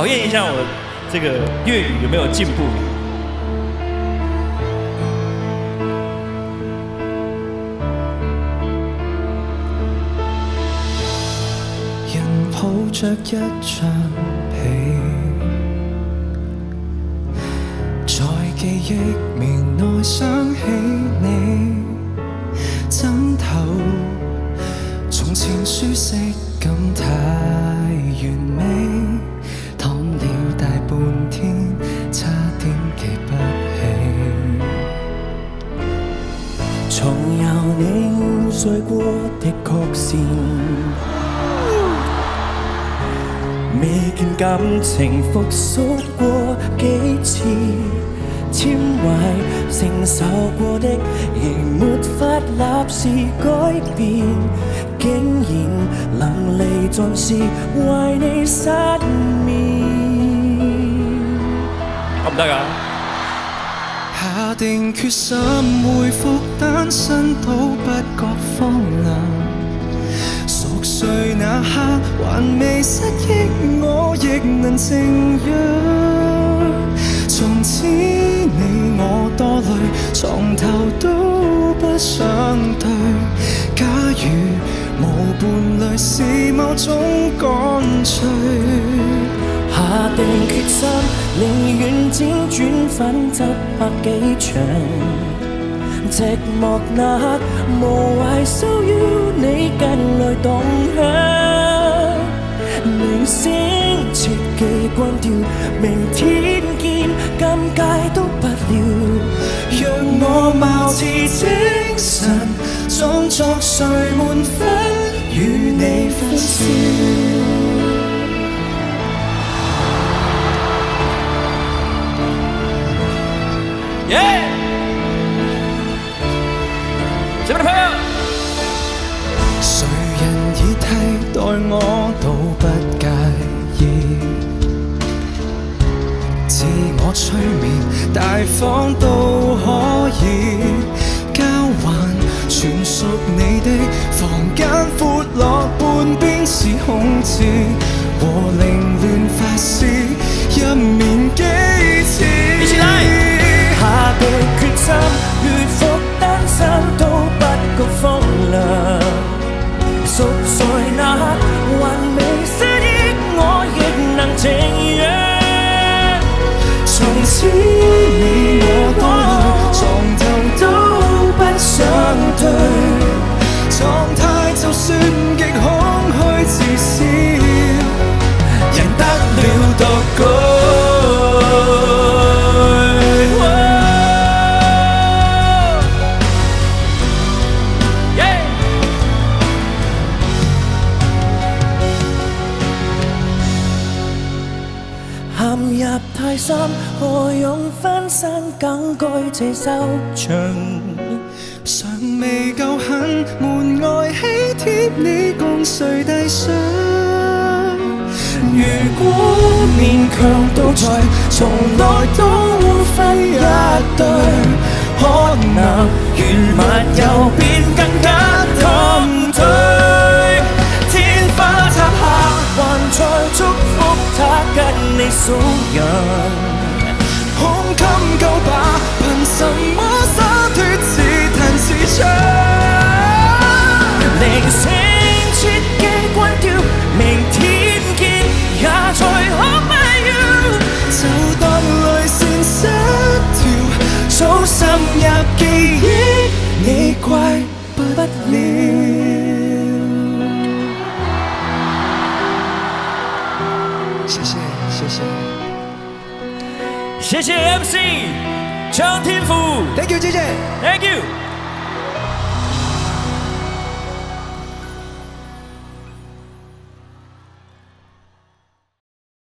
考验一下我这个粤语有没有进步。人抱着一張被，在記憶面內想起你，枕頭從前舒適感太完美，躺了大半天，差點記不起。床有你睡過的曲線，未見感情復甦過幾次，纖維承受過的，仍沒法立時改變，竟然能離盡是為你失眠。得唔得㗎？下定決心回復單身都不覺荒涼，熟睡那刻還未失憶，我亦能靜養。從此你我多累，床頭都不想對。假如無伴侶是某種乾脆，下定決心，寧願輾轉反側百幾場，寂寞那刻無謂騷擾你近來動向，明星切記關掉，明天見，尷尬都不了，讓我貌似精神，裝作睡滿分，與你分消。耶！這邊的朋友，誰人已替代我都不介意，自我催眠大方都可以，交還全屬你的房間，闊落半邊是空置，和凌亂發洩一面幾次。一起來！下定決心，越服單身都不覺荒涼。熟睡那刻還未失憶，我亦能靜養。從此你我多累，床頭都不想對，狀態就算極空虛至少，贏得了獨居。陷入太深，何用翻身，更該這收場。尚未夠狠，門外喜帖你共誰遞上？如果勉強都在，從來都非一對，可能緣密又變更加同對。天花塌下，還在祝福他跟你數人，胸襟夠吧？憑什麼灑脱自彈自唱？鈴聲切記關掉，明天見，也才可埋怨。就當淚腺失調，早滲入記憶，你怪不了。謝謝，謝謝。謝謝 MC 張天賦。 Thank you，姐姐。